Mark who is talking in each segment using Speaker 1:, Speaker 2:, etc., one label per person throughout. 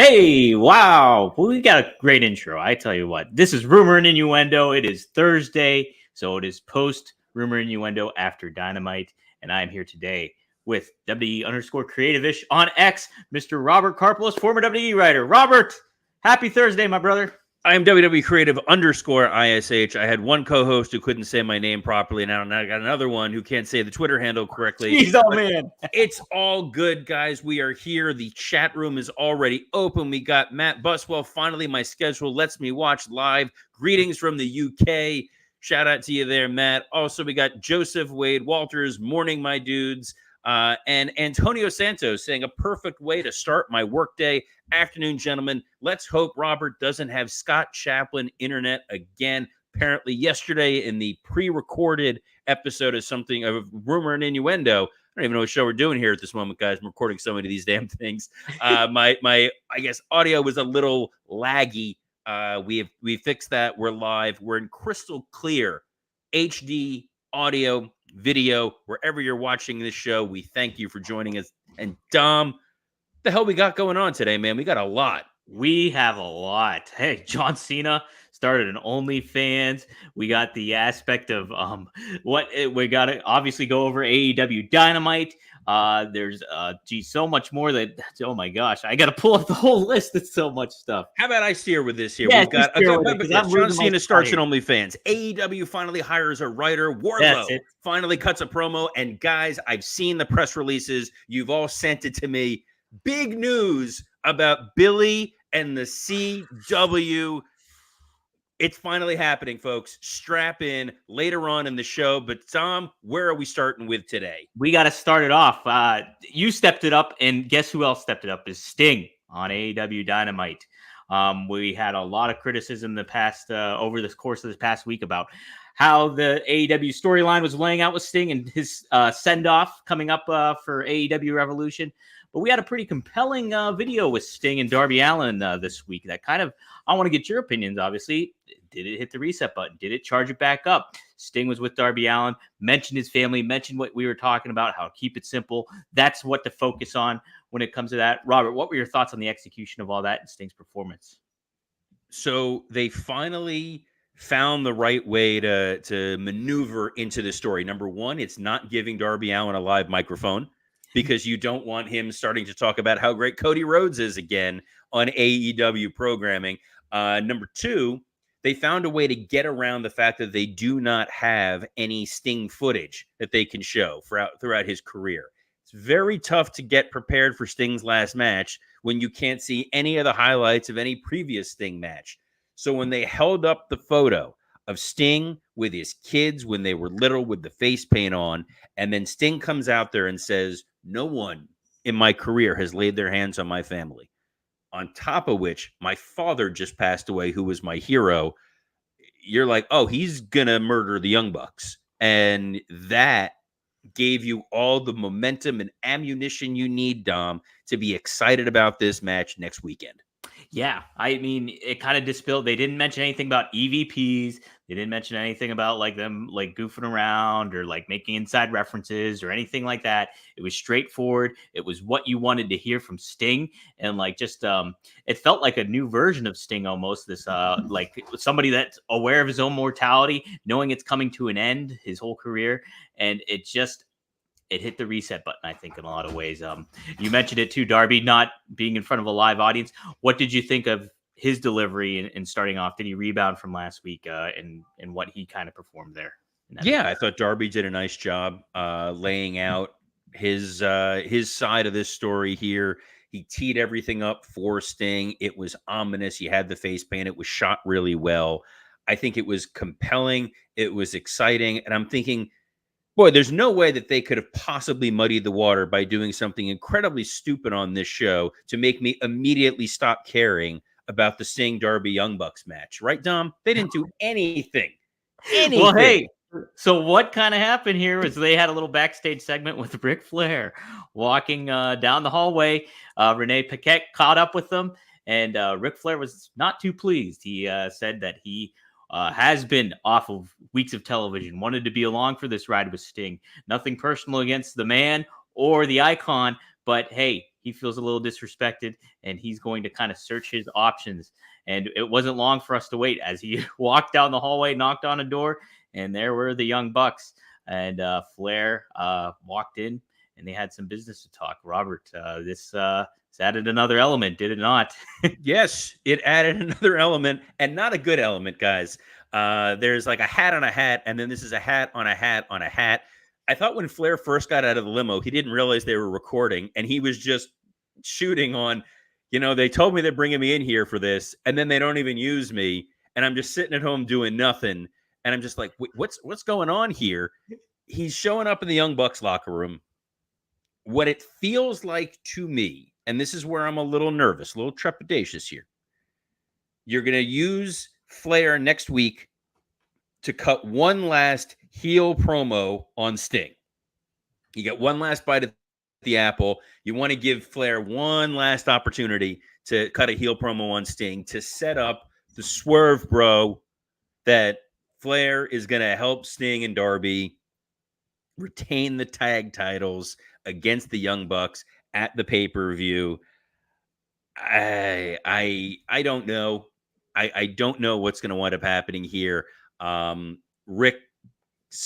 Speaker 1: Hey, wow. Well, we got a great intro. I tell you what, this is Rumor and Innuendo. It is Thursday, so it is post Rumor Innuendo after Dynamite. And I am here today with WWE_creative-ish on X, Mr. Robert Karpeles, former WWE writer. Robert, happy Thursday, my brother.
Speaker 2: I am WWE creative_ISH. I had one co-host who couldn't say my name properly. Now I got another one who can't say the Twitter handle correctly.
Speaker 1: Jeez, oh man.
Speaker 2: It's all good, guys. We are here. The chat room is already open. We got Matt Buswell. Finally, my schedule lets me watch live. Greetings from the UK. Shout out to you there, Matt. Also, we got Joseph Wade Walters. Morning, my dudes. And Antonio Santos saying a perfect way to start my workday. Afternoon, gentlemen. Let's hope Robert doesn't have Scott Chaplin internet again. Apparently, yesterday in the pre-recorded episode of Rumor and Innuendo, I don't even know what show we're doing here at this moment, guys. I'm recording so many of these damn things. My I guess audio was a little laggy. We fixed that. We're live. We're in crystal clear HD audio, video, wherever you're watching this show. We thank you for joining us. And Dom, the hell we got going on today, man? We got a lot.
Speaker 1: We have a lot. Hey, John Cena started an OnlyFans. We got the aspect of we got to obviously go over AEW Dynamite. There's so much more that, oh my gosh, I got to pull up the whole list. It's so much stuff.
Speaker 2: How about I steer with this here?
Speaker 1: Yeah,
Speaker 2: We've got John Cena starts an OnlyFans. AEW finally hires a writer. Wardlow finally cuts a promo. And guys, I've seen the press releases. You've all sent it to me. Big news about Billy and the CW. It's finally happening, folks. Strap in later on in the show. But Tom, where are we starting with today?
Speaker 1: We got to start it off. You stepped it up, and guess who else stepped it up? Is Sting on AEW Dynamite. We had a lot of criticism the past over the course of this past week about how the AEW storyline was laying out with Sting and his send-off coming up for AEW Revolution. But we had a pretty compelling video with Sting and Darby Allin this week that kind of, I want to get your opinions, obviously. Did it hit the reset button? Did it charge it back up? Sting was with Darby Allin, mentioned his family, mentioned what we were talking about, how to keep it simple. That's what to focus on when it comes to that. Robert, what were your thoughts on the execution of all that and Sting's performance?
Speaker 2: So they finally found the right way to maneuver into the story. Number one, it's not giving Darby Allin a live microphone, because you don't want him starting to talk about how great Cody Rhodes is again on AEW programming. Number two, they found a way to get around the fact that they do not have any Sting footage that they can show throughout his career. It's very tough to get prepared for Sting's last match when you can't see any of the highlights of any previous Sting match. So when they held up the photo of Sting with his kids when they were little with the face paint on, and then Sting comes out there and says, "No one in my career has laid their hands on my family." On top of which, my father just passed away, who was my hero. You're like, oh, he's going to murder the Young Bucks. And that gave you all the momentum and ammunition you need, Dom, to be excited about this match next weekend.
Speaker 1: Yeah, I mean, it kind of dispelled. They didn't mention anything about EVPs. They didn't mention anything about like them like goofing around or like making inside references or anything like that. It was straightforward. It was what you wanted to hear from Sting, and like just it felt like a new version of Sting almost. This like somebody that's aware of his own mortality, knowing it's coming to an end, his whole career, and it hit the reset button, I think, in a lot of ways. You mentioned it too, Darby, not being in front of a live audience. What did you think of his delivery and starting off? Did he rebound from last week and what he kind of performed there?
Speaker 2: Yeah, I thought Darby did a nice job laying out his side of this story here. He teed everything up for Sting. It was ominous. You had the face paint. It was shot really well. I think it was compelling. It was exciting. And I'm thinking, boy, there's no way that they could have possibly muddied the water by doing something incredibly stupid on this show to make me immediately stop caring about the Sting Darby Young Bucks match. Right, Dom? They didn't do anything.
Speaker 1: Well, hey, so what kind of happened here was they had a little backstage segment with Ric Flair walking down the hallway. Renee Paquette caught up with them, and Ric Flair was not too pleased. He said that he has been off of weeks of television, wanted to be along for this ride with Sting. Nothing personal against the man or the icon, but hey, he feels a little disrespected, and he's going to kind of search his options. And it wasn't long for us to wait as he walked down the hallway, knocked on a door, and there were the Young Bucks. And Flair walked in, and they had some business to talk. Robert, this added another element, did it not?
Speaker 2: Yes, it added another element, and not a good element, guys. There's like a hat on a hat, and then this is a hat on a hat on a hat. I thought when Flair first got out of the limo, he didn't realize they were recording, and he was just shooting on, they told me they're bringing me in here for this, and then they don't even use me, and I'm just sitting at home doing nothing, and I'm just like, what's going on here? He's showing up in the Young Bucks locker room. What it feels like to me, and this is where I'm a little nervous, a little trepidatious here. You're going to use Flair next week to cut one last heel promo on Sting. You get one last bite at the apple. You want to give Flair one last opportunity to cut a heel promo on Sting to set up the swerve, bro, that Flair is going to help Sting and Darby retain the tag titles against the Young Bucks at the pay-per-view. I don't know. I don't know what's going to wind up happening here. Rick,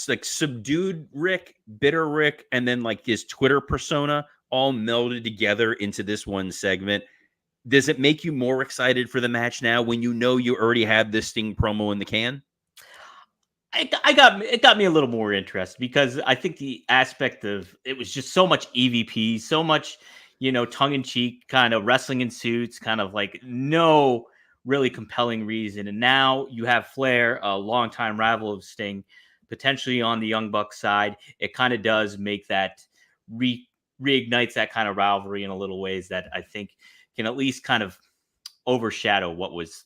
Speaker 2: like subdued Rick, bitter Rick, and then like his Twitter persona all melded together into this one segment. Does it make you more excited for the match now when you know you already have this Sting promo in the can?
Speaker 1: It got me a little more interested because I think the aspect of it was just so much EVP, so much, tongue in cheek, kind of wrestling in suits, kind of like no really compelling reason. And now you have Flair, a longtime rival of Sting, potentially on the Young Bucks side. It kind of does make that reignites that kind of rivalry in a little ways that I think can at least kind of overshadow what was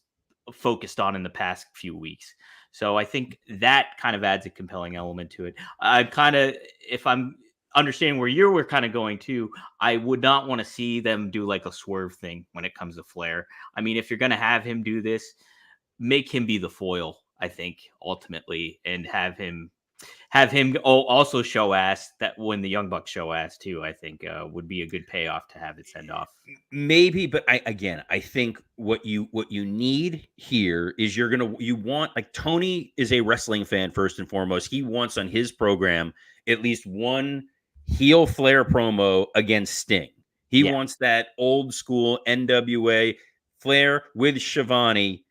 Speaker 1: focused on in the past few weeks. So I think that kind of adds a compelling element to it. If I'm understanding where you were kind of going to, I would not want to see them do like a swerve thing when it comes to Flair. I mean, if you're going to have him do this, make him be the foil, I think, ultimately, and have him also show ass that when the Young Bucks show ass too, I think would be a good payoff to have it send off.
Speaker 2: Maybe, but I think what you need here is you want, like, Tony is a wrestling fan first and foremost. He wants on his program at least one heel Flair promo against Sting. He wants that old school NWA Flair with Shivani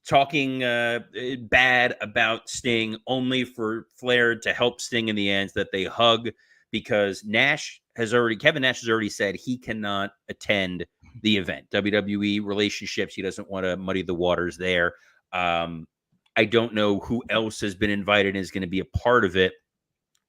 Speaker 2: talking bad about Sting, only for Flair to help Sting in the end, that they hug, because Kevin Nash has already said he cannot attend the event. WWE relationships, he doesn't want to muddy the waters there. I don't know who else has been invited and is going to be a part of it.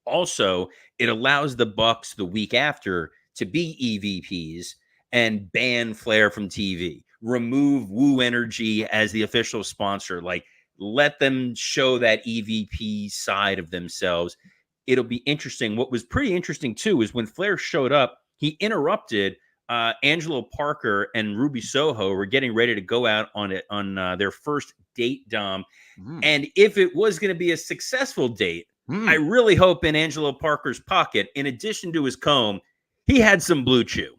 Speaker 2: Also, it allows the Bucks the week after to be EVPs and ban Flair from TV. Remove Woo Energy as the official sponsor. Like, let them show that EVP side of themselves. It'll be interesting. What was pretty interesting, too, is when Flair showed up, he interrupted Angelo Parker and Ruby Soho were getting ready to go out on their first date, Dom. And if it was going to be a successful date, I really hope in Angelo Parker's pocket, in addition to his comb, he had some Blue Chew.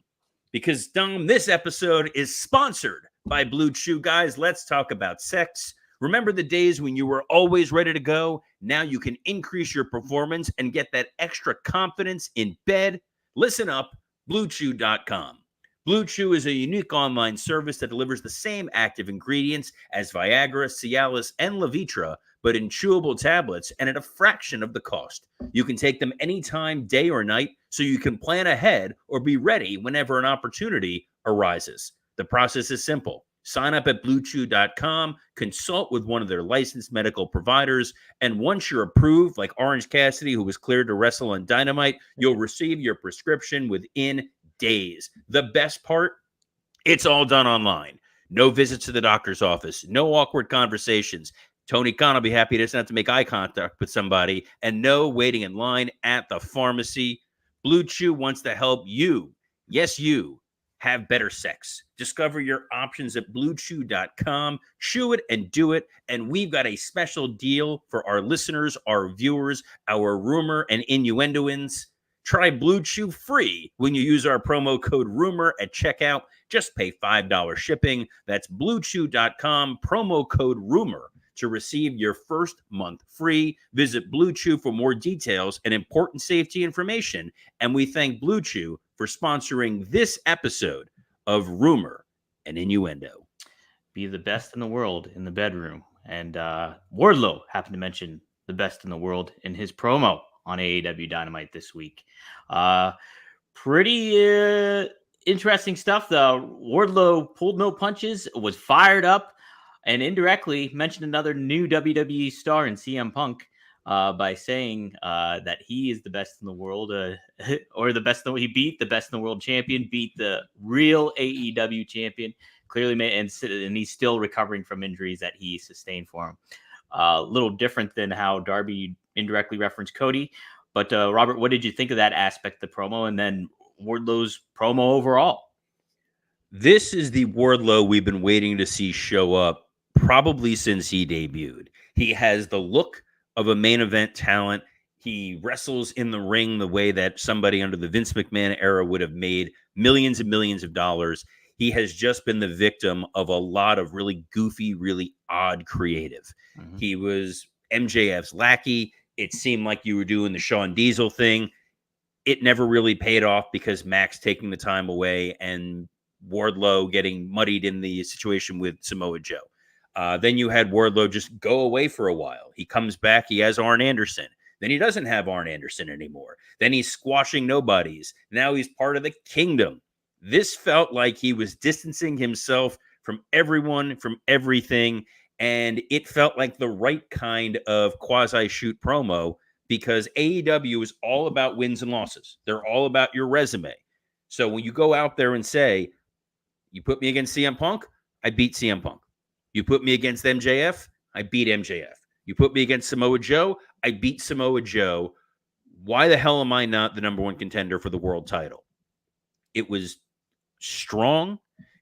Speaker 2: Because, Dom, this episode is sponsored by Blue Chew. Guys, let's talk about sex. Remember the days when you were always ready to go? Now you can increase your performance and get that extra confidence in bed. Listen up, BlueChew.com. Blue Chew is a unique online service that delivers the same active ingredients as Viagra, Cialis, and Levitra, but in chewable tablets and at a fraction of the cost. You can take them anytime, day or night, so you can plan ahead or be ready whenever an opportunity arises. The process is simple. Sign up at BlueChew.com, consult with one of their licensed medical providers, and once you're approved, like Orange Cassidy, who was cleared to wrestle on Dynamite, you'll receive your prescription within days. The best part? It's all done online. No visits to the doctor's office, no awkward conversations. Tony Khan will be happy to have to make eye contact with somebody, and no waiting in line at the pharmacy. Blue Chew wants to help you, yes, you, have better sex. Discover your options at BlueChew.com. Chew it and do it. And we've got a special deal for our listeners, our viewers, our rumor and innuendoins. Try Blue Chew free when you use our promo code RUMOR at checkout. Just pay $5 shipping. That's BlueChew.com, promo code RUMOR to receive your first month free. Visit Blue Chew for more details and important safety information. And we thank Blue Chew for sponsoring this episode of Rumor and Innuendo.
Speaker 1: Be the best in the world in the bedroom. And Wardlow happened to mention the best in the world in his promo on AEW Dynamite this week. Pretty interesting stuff, though. Wardlow pulled no punches, was fired up, and indirectly mentioned another new WWE star in CM Punk by saying that he is the best in the world, or the best. He beat the best in the world champion, beat the real AEW champion. Clearly, and he's still recovering from injuries that he sustained for him. A little different than how Darby indirectly referenced Cody. But Robert, what did you think of that aspect of the promo, and then Wardlow's promo overall?
Speaker 2: This is the Wardlow we've been waiting to see show up probably since he debuted. He has the look of a main event talent. He wrestles in the ring the way that somebody under the Vince McMahon era would have made millions and millions of dollars. He has just been the victim of a lot of really goofy, really odd creative. Mm-hmm. He was MJF's lackey. It seemed like you were doing the Shawn Diesel thing. It never really paid off because Max taking the time away and Wardlow getting muddied in the situation with Samoa Joe. Then you had Wardlow just go away for a while. He comes back. He has Arn Anderson. Then he doesn't have Arn Anderson anymore. Then he's squashing nobodies. Now he's part of the Kingdom. This felt like he was distancing himself from everyone, from everything, and it felt like the right kind of quasi-shoot promo because AEW is all about wins and losses. They're all about your resume. So when you go out there and say, you put me against CM Punk, I beat CM Punk. You put me against MJF, I beat MJF. You put me against Samoa Joe, I beat Samoa Joe. Why the hell am I not the number one contender for the world title? It was strong.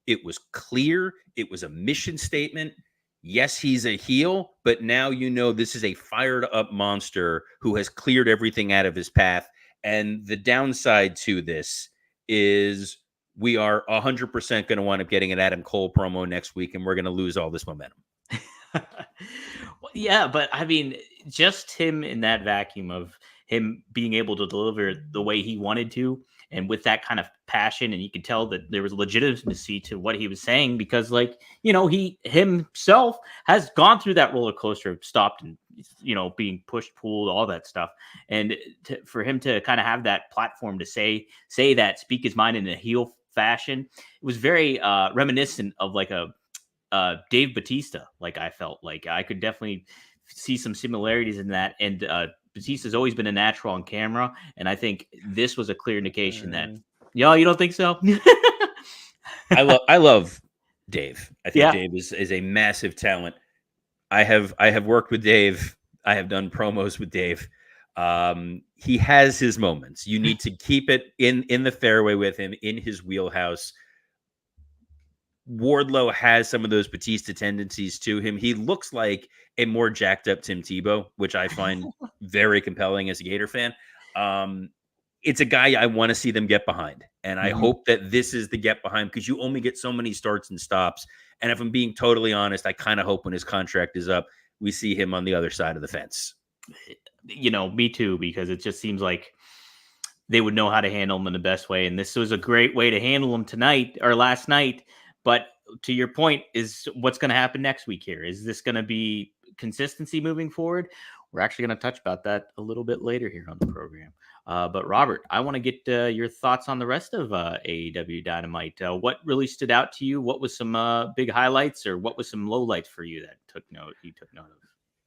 Speaker 2: It was clear. It was a mission statement. Yes, he's a heel, but now you know this is a fired up monster who has cleared everything out of his path. And the downside to this is we are 100% going to wind up getting an Adam Cole promo next week, and we're going to lose all this momentum.
Speaker 1: Well, yeah, but I mean, just him in that vacuum of him being able to deliver the way he wanted to, and with that kind of passion, and you could tell that there was legitimacy to what he was saying because, like, you know, he himself has gone through that roller coaster, stopped and, you know, being pushed, pulled, all that stuff. And for him to kind of have that platform to say that, speak his mind in a heel fashion, it was very reminiscent of like a Dave Bautista. Like, I felt like I could definitely see some similarities in that. And Batista's always been a natural on camera, and I think this was a clear indication that, you don't think so?
Speaker 2: I love Dave. I think Dave is a massive talent. I have worked with Dave. I have done promos with Dave. He has his moments. You need to keep it in the fairway with him, in his wheelhouse. Wardlow has some of those Batista tendencies to him. He looks like a more jacked up Tim Tebow, which I find very compelling as a Gator fan. It's a guy I want to see them get behind. And I hope that this is the get behind, because you only get so many starts and stops. And if I'm being totally honest, I kind of hope when his contract is up, we see him on the other side of the fence.
Speaker 1: You know, me too, because it just seems like they would know how to handle him in the best way. And this was a great way to handle him tonight or last night. But to your point, is what's going to happen next week here? Is this going to be consistency moving forward? We're actually going to touch about that a little bit later here on the program. But Robert, I want to get your thoughts on the rest of AEW Dynamite. What really stood out to you? What was some big highlights, or what was some lowlights for you that you took note of?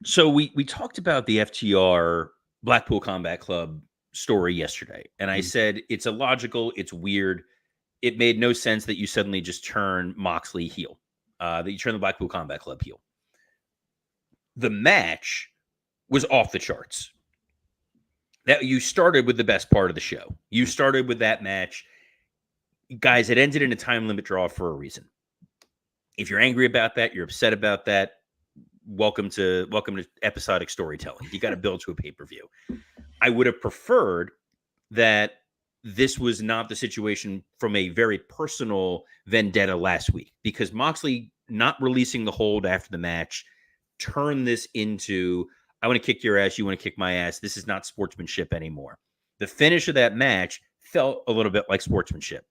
Speaker 2: So we talked about the FTR Blackpool Combat Club story yesterday, and I said it's illogical, it's weird. It made no sense that you suddenly just turn Moxley heel, that you turn the Blackpool Combat Club heel. The match was off the charts. That you started with the best part of the show. You started with that match. Guys, it ended in a time limit draw for a reason. If you're angry about that, you're upset about that, welcome to episodic storytelling. You got to build to a pay-per-view. I would have preferred that this was not the situation from a very personal vendetta last week, because Moxley not releasing the hold after the match turned this into, I want to kick your ass, you want to kick my ass. This is not sportsmanship anymore. The finish of that match felt a little bit like sportsmanship.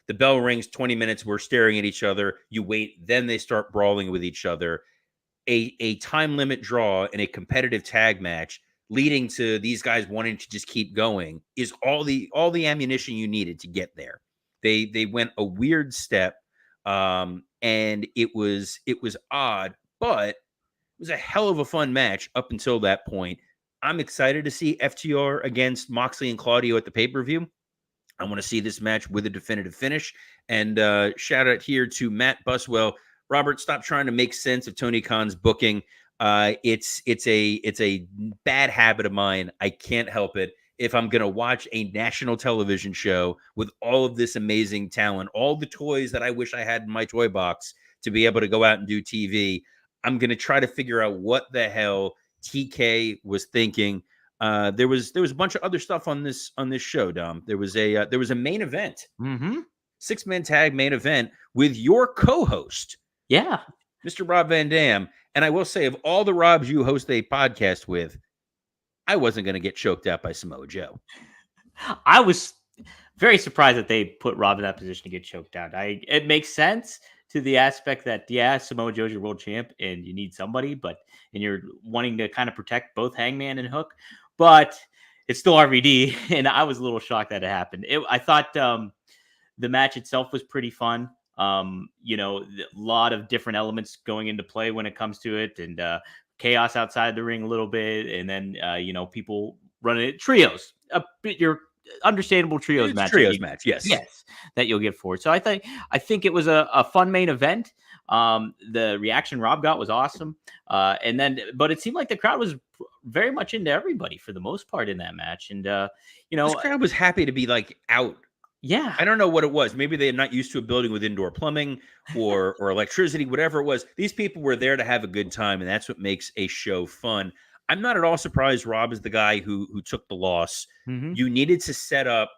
Speaker 2: The bell rings, 20 minutes, we're staring at each other. You wait, then they start brawling with each other. A time limit draw in a competitive tag match leading to these guys wanting to just keep going is all the ammunition you needed to get there. They went a weird step, and it was odd, but it was a hell of a fun match up until that point. I'm excited to see FTR against Moxley and Claudio at the pay-per-view. I want to see this match with a definitive finish. And shout out here to Matt Buswell. Robert, stop trying to make sense of Tony Khan's booking. It's a bad habit of mine. I can't help it. If I'm going to watch a national television show with all of this amazing talent, all the toys that I wish I had in my toy box to be able to go out and do TV, I'm going to try to figure out what the hell TK was thinking. There was a bunch of other stuff on this show, Dom. There was a main event, 6-man tag main event with your co-host, Mr. Rob Van Dam. And I will say, of all the Robs you host a podcast with, I wasn't going to get choked out by Samoa Joe.
Speaker 1: I was very surprised that they put Rob in that position to get choked out. It makes sense to the aspect that, Samoa Joe's your world champ and you need somebody, and you're wanting to kind of protect both Hangman and Hook, but it's still RVD. And I was a little shocked that it happened. I thought the match itself was pretty fun. A lot of different elements going into play when it comes to it, and chaos outside the ring a little bit. And then, people running it trios, your understandable trios match.
Speaker 2: Yes,
Speaker 1: that you'll get forward. So I think it was a fun main event. The reaction Rob got was awesome. But it seemed like the crowd was very much into everybody for the most part in that match. And,
Speaker 2: this crowd was happy to be out.
Speaker 1: Yeah.
Speaker 2: I don't know what it was. Maybe they're not used to a building with indoor plumbing or electricity, whatever it was. These people were there to have a good time, and that's what makes a show fun. I'm not at all surprised Rob is the guy who took the loss.
Speaker 1: Mm-hmm.
Speaker 2: You needed to set up,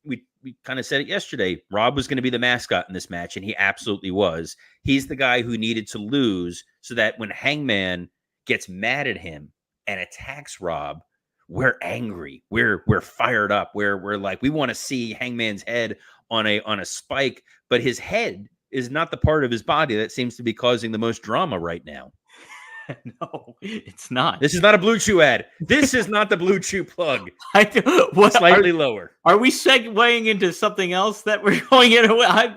Speaker 2: we kind of said it yesterday, Rob was going to be the mascot in this match, and he absolutely was. He's the guy who needed to lose so that when Hangman gets mad at him and attacks Rob, we're angry. We're fired up. We're like, we want to see Hangman's head on a spike, but his head is not the part of his body that seems to be causing the most drama right now.
Speaker 1: No, it's not.
Speaker 2: This is not a Blue Chew ad. This is not the Blue Chew plug.
Speaker 1: Slightly
Speaker 2: lower.
Speaker 1: Are we segueing into something else that we're going into?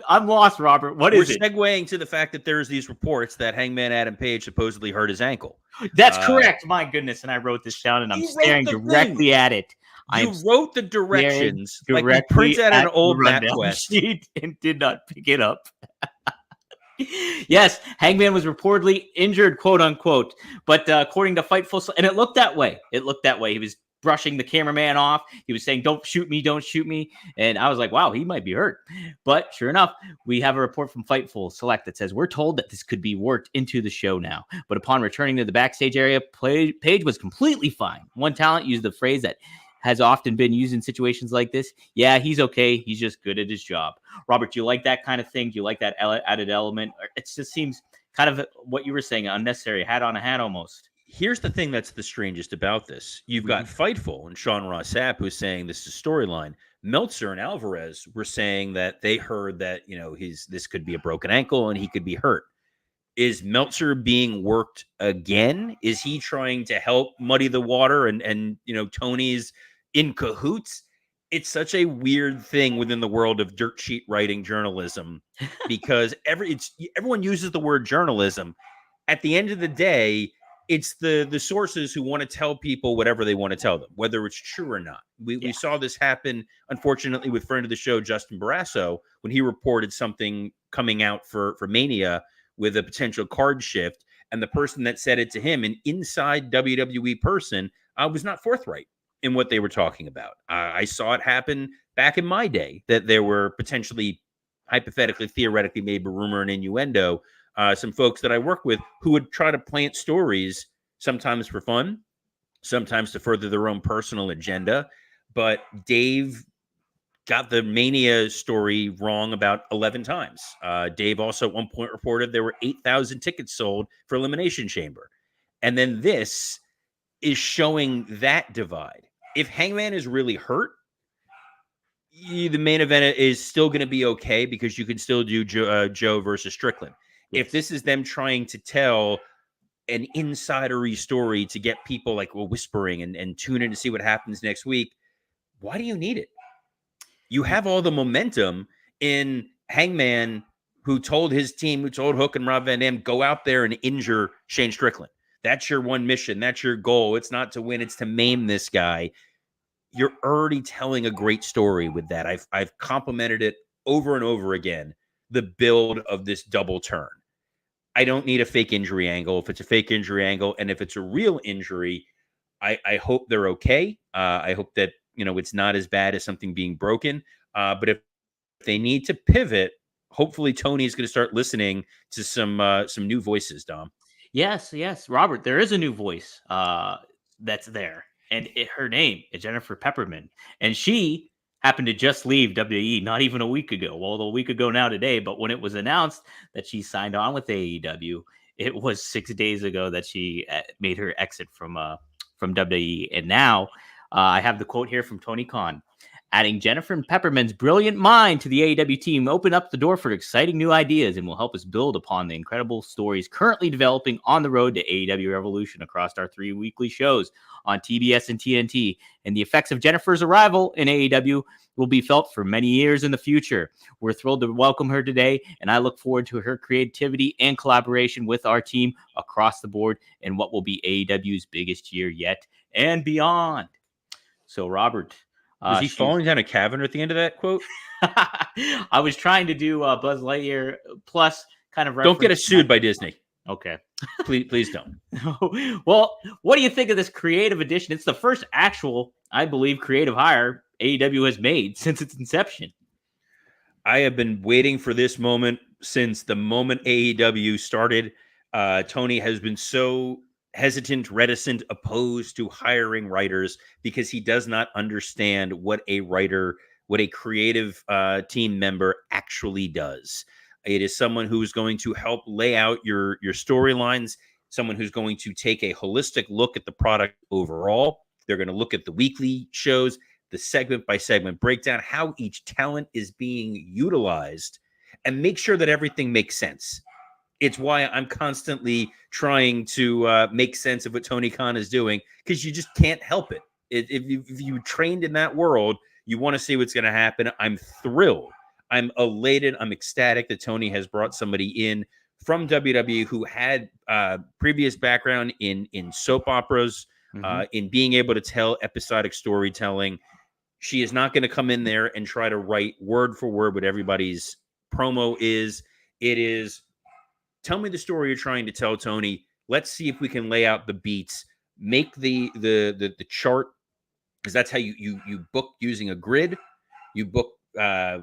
Speaker 1: I'm lost, Robert. What is it?
Speaker 2: We're segueing to the fact that there's these reports that Hangman Adam Page supposedly hurt his ankle.
Speaker 1: That's correct. My goodness. And I wrote this down, and I'm staring directly at it.
Speaker 2: You wrote the directions like you print out an old MapQuest
Speaker 1: sheet and did not pick it up. Yes, Hangman was reportedly injured, quote unquote, but according to Fightful, and it looked that way. He was brushing the cameraman off. He was saying, "Don't shoot me, don't shoot me," and I was like, "Wow, he might be hurt." But sure enough, we have a report from Fightful Select that says we're told that this could be worked into the show now. But upon returning to the backstage area, Page was completely fine. One talent used the phrase that has often been used in situations like this. Yeah, he's okay. He's just good at his job. Robert, do you like that kind of thing? Do you like that added element? It just seems kind of what you were saying, unnecessary, hat on a hat almost.
Speaker 2: Here's the thing that's the strangest about this. You've got Fightful and Sean Ross Sapp who's saying this is storyline. Meltzer and Alvarez were saying that they heard that, this could be a broken ankle and he could be hurt. Is Meltzer being worked again? Is he trying to help muddy the water and Tony's in cahoots? It's such a weird thing within the world of dirt sheet writing journalism because everyone uses the word journalism. At the end of the day, it's the sources who want to tell people whatever they want to tell them, whether it's true or not. We saw this happen, unfortunately, with friend of the show, Justin Barrasso, when he reported something coming out for Mania with a potential card shift, and the person that said it to him, an inside WWE person, was not forthright in what they were talking about. I saw it happen back in my day, that there were potentially, hypothetically, theoretically, maybe rumor and innuendo, some folks that I work with who would try to plant stories, sometimes for fun, sometimes to further their own personal agenda. but Dave got the Mania story wrong about 11 times. Dave also at one point reported there were 8,000 tickets sold for Elimination Chamber. And then this is showing that divide. If Hangman is really hurt, the main event is still going to be okay because you can still do Joe versus Strickland.
Speaker 1: Yes.
Speaker 2: If this is them trying to tell an insidery story to get people like whispering and tune in to see what happens next week, why do you need it? You have all the momentum in Hangman, who told his team, who told Hook and Rob Van Dam, go out there and injure Shane Strickland. That's your one mission. That's your goal. It's not to win. It's to maim this guy. You're already telling a great story with that. I've complimented it over and over again, the build of this double turn. I don't need a fake injury angle. If it's a fake injury angle, and if it's a real injury, I hope they're okay. I hope that, it's not as bad as something being broken. But if they need to pivot, hopefully Tony is going to start listening to some new voices, Dom.
Speaker 1: Yes, Robert. There is a new voice that's there, and her name is Jennifer Pepperman, and she happened to just leave WWE not even a week ago. Well, a week ago now today, but when it was announced that she signed on with AEW, it was 6 days ago that she made her exit from WWE, and now I have the quote here from Tony Khan. Adding Jennifer Pepperman's brilliant mind to the AEW team opened up the door for exciting new ideas and will help us build upon the incredible stories currently developing on the road to AEW Revolution across our 3 weekly shows on TBS and TNT. And the effects of Jennifer's arrival in AEW will be felt for many years in the future. We're thrilled to welcome her today, and I look forward to her creativity and collaboration with our team across the board in what will be AEW's biggest year yet and beyond. So, Robert...
Speaker 2: Was he falling down a cavern at the end of that quote?
Speaker 1: I was trying to do Buzz Lightyear plus kind of.
Speaker 2: Don't get us sued by Disney.
Speaker 1: Okay.
Speaker 2: Please don't.
Speaker 1: Well, what do you think of this creative addition? It's the first actual, I believe, creative hire AEW has made since its inception.
Speaker 2: I have been waiting for this moment since the moment AEW started. Tony has been so hesitant, reticent, opposed to hiring writers because he does not understand what a writer, what a creative team member actually does. It is someone who is going to help lay out your storylines, someone who's going to take a holistic look at the product overall. They're going to look at the weekly shows, the segment by segment breakdown, how each talent is being utilized, and make sure that everything makes sense. It's why I'm constantly trying to make sense of what Tony Khan is doing, because you just can't help it. If you trained in that world, you want to see what's going to happen. I'm thrilled. I'm elated. I'm ecstatic that Tony has brought somebody in from WWE who had previous background in soap operas, in being able to tell episodic storytelling. She is not going to come in there and try to write word for word what everybody's promo is. It is, tell me the story you're trying to tell, Tony. Let's see if we can lay out the beats, make the chart, because that's how you book using a grid. You book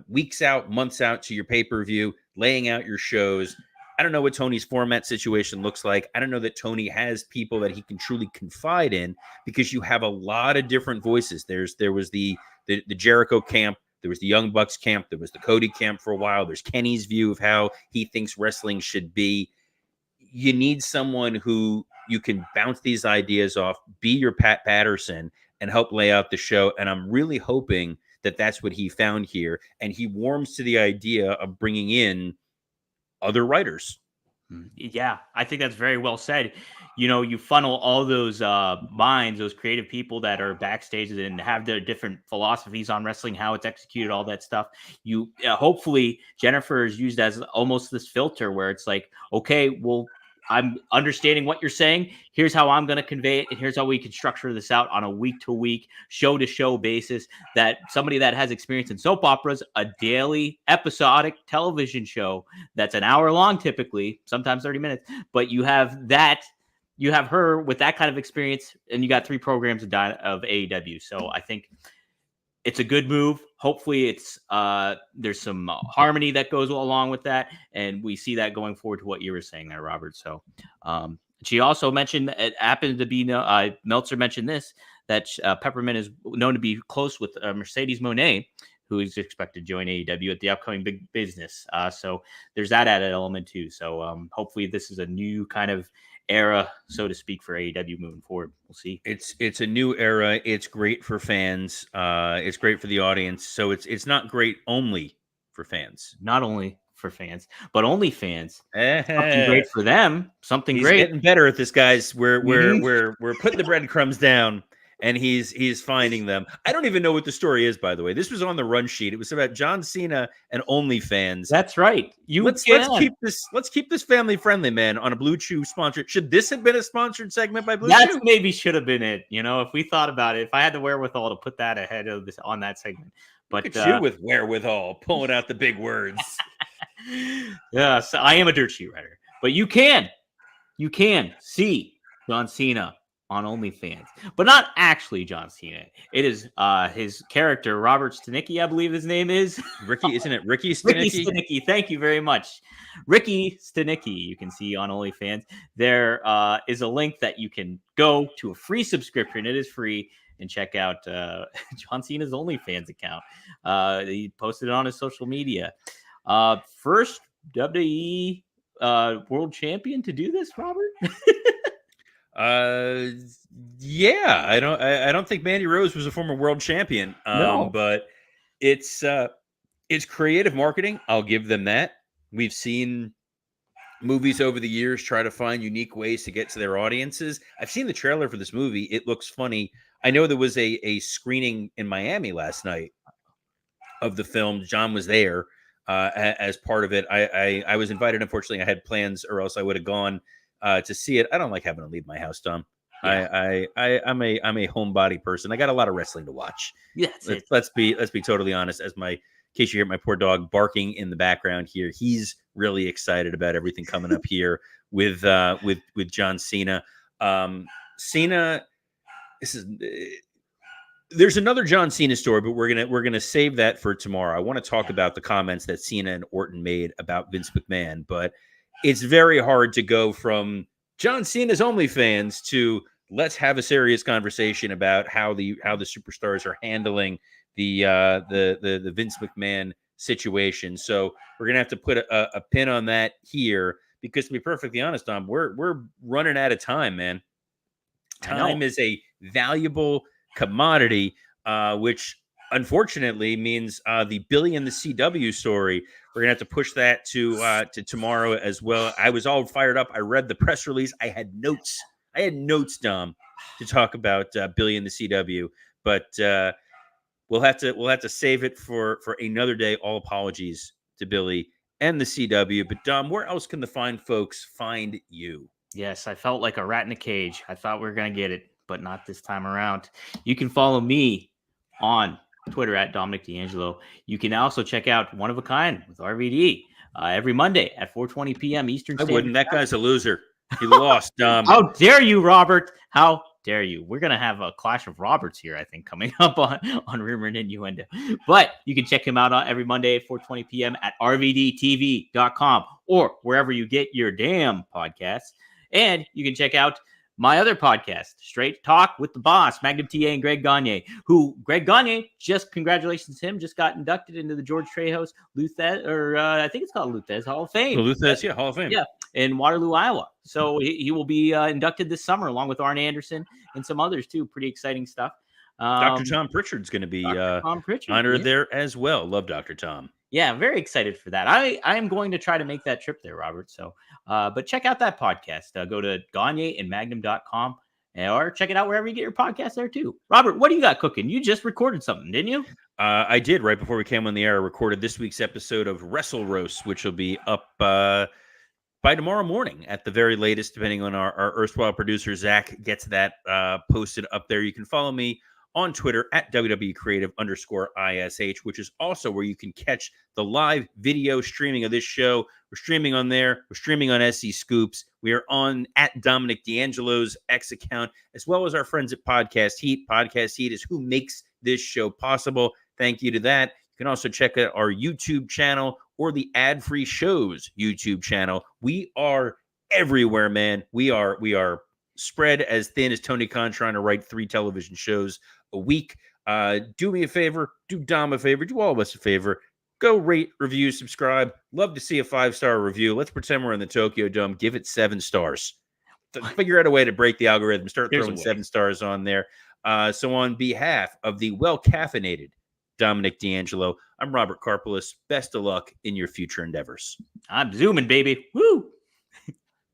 Speaker 2: weeks out, months out to your pay-per-view, laying out your shows. I don't know what Tony's format situation looks like. I don't know that Tony has people that he can truly confide in, because you have a lot of different voices. There was the Jericho camp. There was the Young Bucks camp. There was the Cody camp for a while. There's Kenny's view of how he thinks wrestling should be. You need someone who you can bounce these ideas off, be your Pat Patterson, and help lay out the show. And I'm really hoping that that's what he found here. And he warms to the idea of bringing in other writers.
Speaker 1: Yeah, I think that's very well said. You funnel all those minds, those creative people that are backstage and have their different philosophies on wrestling, how it's executed, all that stuff. Hopefully Jennifer is used as almost this filter where it's like, okay, well, I'm understanding what you're saying. Here's how I'm going to convey it. And here's how we can structure this out on a week-to-week, show-to-show basis, that somebody that has experience in soap operas, a daily episodic television show that's an hour long typically, sometimes 30 minutes, but you have her with that kind of experience, and you got 3 programs of AEW. So I think it's a good move. Hopefully it's there's some harmony that goes along with that, and we see that going forward to what you were saying there, Robert. So she also mentioned, it happened to be Meltzer mentioned this, that Pepperman is known to be close with Mercedes Moné, who is expected to join AEW at the upcoming Big Business. So there's that added element too. So hopefully this is a new kind of era, so to speak, for AEW moving forward. We'll see.
Speaker 2: It's a new era. It's great for fans. It's great for the audience. So it's not great only for fans.
Speaker 1: Not only for fans, but only fans. Something great for them. Something
Speaker 2: He's
Speaker 1: great.
Speaker 2: getting better at this, guys. We're putting the breadcrumbs down, and he's finding them. I don't even know what the story is, by the way. This was on the run sheet. It was about John Cena and OnlyFans.
Speaker 1: That's right.
Speaker 2: Let's keep this family friendly, man. On a Blue Chew sponsor. Should this have been a sponsored segment by Blue Chew?
Speaker 1: Maybe should have been it. If we thought about it, if I had the wherewithal to put that ahead of this on that segment. But
Speaker 2: look at you with wherewithal, pulling out the big words.
Speaker 1: Yeah, so I am a dirt sheet writer, but you can see John Cena on OnlyFans, but not actually John Cena. It is his character, Robert Stanicki, I believe his name is.
Speaker 2: Ricky, isn't it? Ricky Stanicki?
Speaker 1: Ricky Stanicki, thank you very much. Ricky Stanicki, you can see on OnlyFans. There is a link that you can go to a free subscription. It is free. And check out John Cena's OnlyFans account. He posted it on his social media. First WWE world champion to do this, Robert?
Speaker 2: Yeah. I don't think Mandy Rose was a former world champion.
Speaker 1: No.
Speaker 2: But it's creative marketing. I'll give them that. We've seen movies over the years try to find unique ways to get to their audiences. I've seen the trailer for this movie. It looks funny. I know there was a screening in Miami last night of the film. John was there as part of it. I was invited. Unfortunately, I had plans, or else I would have gone to see it. I don't like having to leave my house, Tom. Yeah. I'm a homebody person. I got a lot of wrestling to watch.
Speaker 1: Yes.
Speaker 2: Let's be totally honest. In case you hear my poor dog barking in the background here, he's really excited about everything coming up here with John Cena. Cena. There's another John Cena story, but we're gonna save that for tomorrow. I want to talk about the comments that Cena and Orton made about Vince McMahon, but it's very hard to go from John Cena's OnlyFans to let's have a serious conversation about how the superstars are handling the Vince McMahon situation. So we're gonna have to put a pin on that here, because to be perfectly honest, Tom, we're running out of time, man. Time is a valuable commodity, which unfortunately means the Billy and the CW story. We're gonna have to push that to tomorrow as well. I was all fired up. I read the press release. I had notes, Dom, to talk about Billy and the CW, but we'll have to save it for another day. All apologies to Billy and the CW. But Dom, where else can the fine folks find you?
Speaker 1: Yes, I felt like a rat in a cage. I thought we were going to get it, but not this time around. You can follow me on Twitter at Dominic DeAngelo. You can also check out One of a Kind with RVD every Monday at 4:20 p.m. Eastern Standard.
Speaker 2: I wouldn't. That guy's a loser. He lost, Dom.
Speaker 1: How dare you, Robert? How dare you? We're going to have a clash of Roberts here, I think, coming up on Rumor Innuendo. But you can check him out every Monday at 4:20 p.m. at rvdtv.com or wherever you get your damn podcasts. And you can check out my other podcast, Straight Talk with the Boss, Magnum TA and Greg Gagne, Greg Gagne, congratulations to him, just got inducted into the George Trejo's Luthez, or I think it's called Luthez Hall of Fame.
Speaker 2: Luthez, Hall of Fame.
Speaker 1: Yeah, in Waterloo, Iowa. So he will be inducted this summer along with Arn Anderson and some others too. Pretty exciting stuff.
Speaker 2: Dr. Tom Pritchard's going to be honored there as well. Love Dr. Tom.
Speaker 1: Yeah, very excited for that. I am going to try to make that trip there, Robert. So, but check out that podcast. Go to GagneandMagnum.com or check it out wherever you get your podcast there too. Robert, what do you got cooking? You just recorded something, didn't you?
Speaker 2: I did. Right before we came on the air, I recorded this week's episode of Wrestle Roast, which will be up by tomorrow morning at the very latest, depending on our erstwhile producer, Zach, gets that posted up there. You can follow me on Twitter at WWCreative_ISH, which is also where you can catch the live video streaming of this show. We're streaming on there. We're streaming on SC Scoops. We are on at Dominic DeAngelo's X account, as well as our friends at Podcast Heat. Podcast Heat is who makes this show possible. Thank you to that. You can also check out our YouTube channel or the Ad-Free Shows YouTube channel. We are everywhere, man. We are spread as thin as Tony Khan trying to write 3 television shows a week. Do me a favor, do Dom a favor, do all of us a favor. Go rate, review, subscribe. Love to see a 5-star review. Let's pretend we're in the Tokyo Dome. Give it 7 stars. Figure out a way to break the algorithm. Start throwing 7 stars on there. So on behalf of the well-caffeinated Dominic DeAngelo, I'm Robert Karpeles. Best of luck in your future endeavors.
Speaker 1: I'm zooming, baby. Woo!